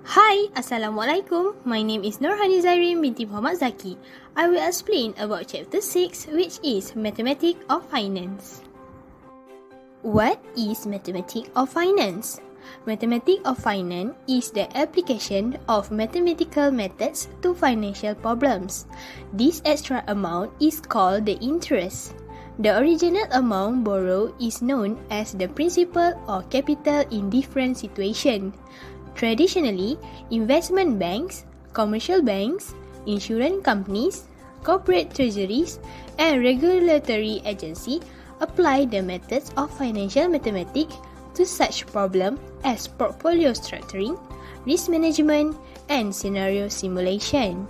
Hi, Assalamualaikum. My name is ZAIREEN binti Muhammad ZAKI. I will explain about Chapter 6, which is Mathematics of Finance. What is Mathematics of Finance? Mathematics of Finance is the application of mathematical methods to financial problems. This extra amount is called the interest. The original amount borrowed is known as the principal or capital in different situations. Traditionally, investment banks, commercial banks, insurance companies, corporate treasuries, and regulatory agencies apply the methods of financial mathematics to such problems as portfolio structuring, risk management, and scenario simulation.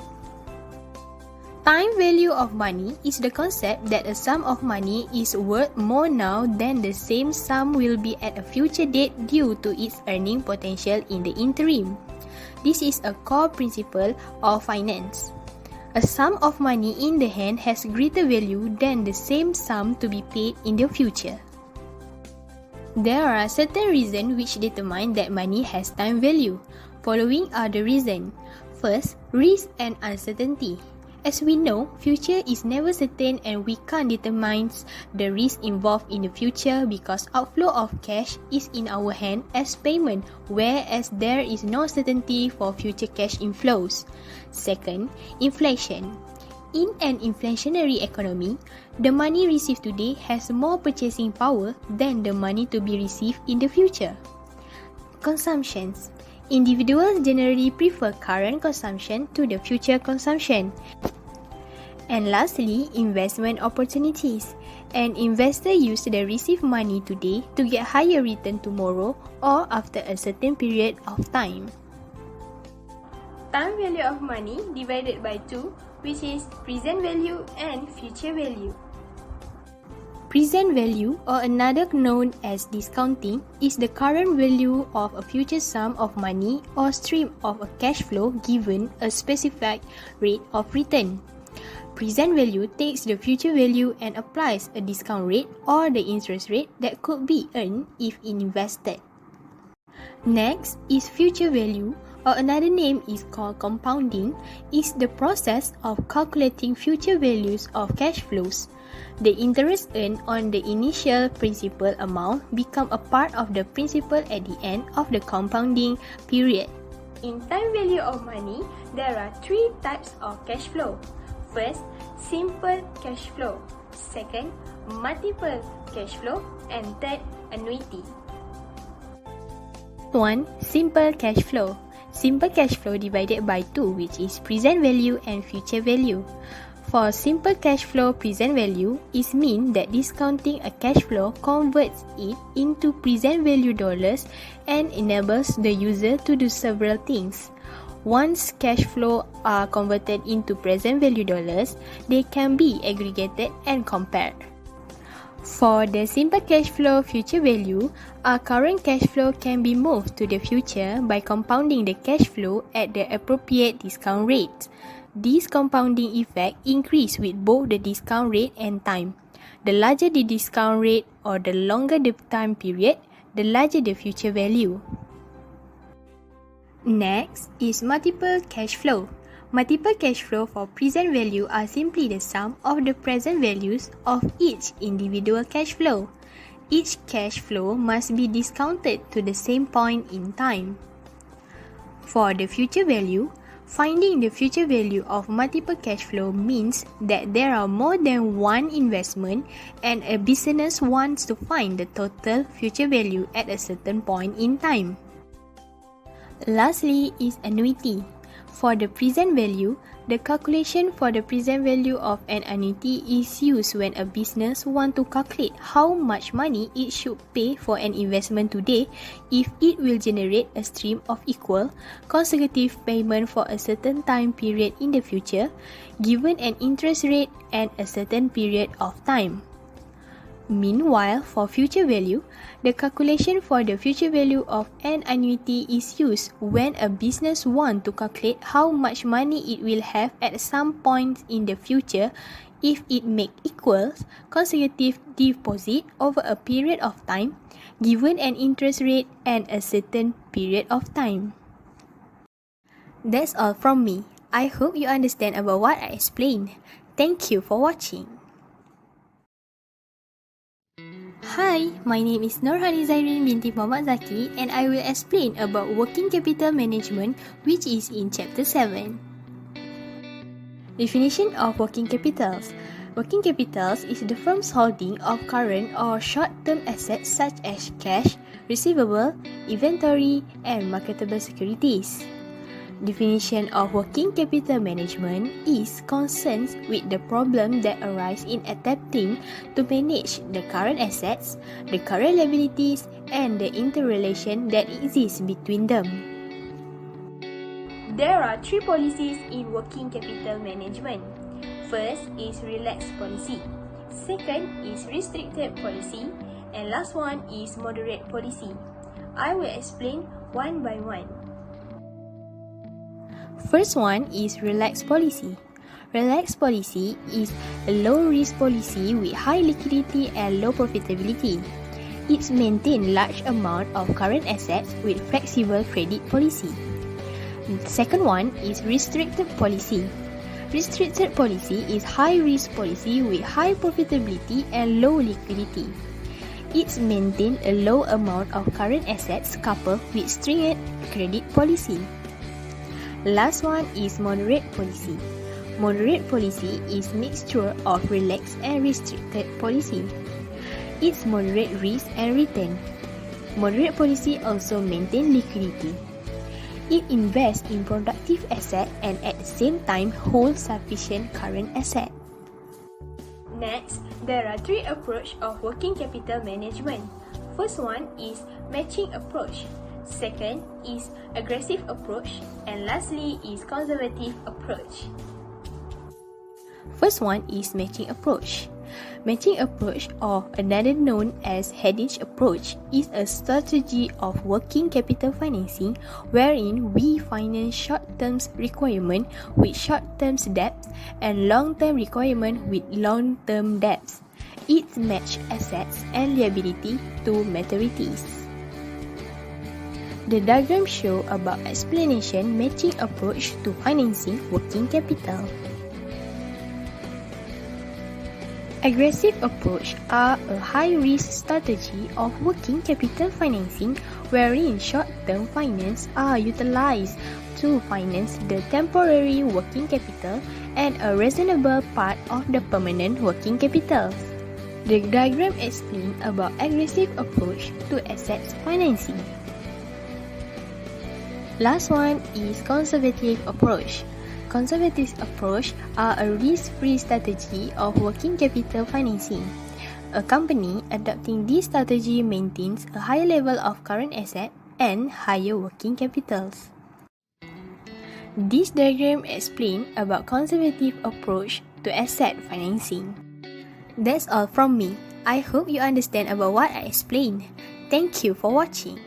Time value of money is the concept that a sum of money is worth more now than the same sum will be at a future date due to its earning potential in the interim. This is a core principle of finance. A sum of money in the hand has greater value than the same sum to be paid in the future. There are certain reasons which determine that money has time value. Following are the reasons. First, risk and uncertainty. As we know, future is never certain and we can't determine the risk involved in the future because outflow of cash is in our hand as payment, whereas there is no certainty for future cash inflows. Second, inflation. In an inflationary economy, the money received today has more purchasing power than the money to be received in the future. Consumptions. Individuals generally prefer current consumption to the future consumption. And lastly, investment opportunities. An investor uses the received money today to get higher return tomorrow or after a certain period of time. Time value of money divided by 2, which is present value and future value. Present value, or another known as discounting, is the current value of a future sum of money or stream of a cash flow given a specified rate of return. Present value takes the future value and applies a discount rate or the interest rate that could be earned if invested. Next is future value, or another name is called compounding, is the process of calculating future values of cash flows. The interest earned on the initial principal amount become a part of the principal at the end of the compounding period. In time value of money, there are 3 types of cash flow. First, simple cash flow. Second, multiple cash flow. And third, annuity. 1. Simple cash flow. Simple cash flow divided by 2, which is present value and future value. For simple cash flow, present value is mean that discounting a cash flow converts it into present value dollars and enables the user to do several things. Once cash flow are converted into present value dollars, they can be aggregated and compared. For the simple cash flow future value, our current cash flow can be moved to the future by compounding the cash flow at the appropriate discount rate. This compounding effect increases with both the discount rate and time. The larger the discount rate or the longer the time period, the larger the future value. Next is multiple cash flow. Multiple cash flow for present value are simply the sum of the present values of each individual cash flow. Each cash flow must be discounted to the same point in time. For the future value, finding the future value of multiple cash flow means that there are more than one investment and a business wants to find the total future value at a certain point in time. Lastly is annuity. For the present value, the calculation for the present value of an annuity is used when a business wants to calculate how much money it should pay for an investment today if it will generate a stream of equal, consecutive payment for a certain time period in the future, given an interest rate and a certain period of time. Meanwhile, for future value, the calculation for the future value of an annuity is used when a business wants to calculate how much money it will have at some point in the future if it make equals consecutive deposit over a period of time, given an interest rate and a certain period of time. That's all from me. I hope you understand about what I explained. Thank you for watching. Hi, my name is ZAIREEN binti Muhammad Zaki, and I will explain about working capital management, which is in chapter 7. Definition of working capitals. Working capitals is the firm's holding of current or short-term assets such as cash, receivable, inventory, and marketable securities. Definition of working capital management is concerned with the problem that arise in attempting to manage the current assets, the current liabilities, and the interrelation that exists between them. There are three policies in working capital management. First is relaxed policy. Second is restricted policy. And last one is moderate policy. I will explain one by one. First one is relaxed policy. Relaxed policy is a low-risk policy with high liquidity and low profitability. It maintains large amount of current assets with flexible credit policy. The second one is restricted policy. Restricted policy is high-risk policy with high profitability and low liquidity. It maintains a low amount of current assets coupled with stringent credit policy. Last one is moderate policy. Moderate policy is mixture of relaxed and restricted policy. It's moderate risk and return. Moderate policy also maintains liquidity. It invests in productive asset and at the same time holds sufficient current asset. Next, there are three approaches of working capital management. First one is matching approach. Second is aggressive approach, and lastly is conservative approach. First one is matching approach. Matching approach, or another known as HANIS approach, is a strategy of working capital financing wherein we finance short-term requirement with short-term debts and long-term requirement with long-term debts. It matches assets and liability to maturities. The diagram shows about explanation matching approach to financing working capital. Aggressive approach are a high-risk strategy of working capital financing wherein short-term finance are utilized to finance the temporary working capital and a reasonable part of the permanent working capital. The diagram explains about aggressive approach to assets financing. Last one is conservative approach. Conservative approach are a risk-free strategy of working capital financing. A company adopting this strategy maintains a high level of current asset and higher working capitals. This diagram explains about conservative approach to asset financing. That's all from me. I hope you understand about what I explained. Thank you for watching.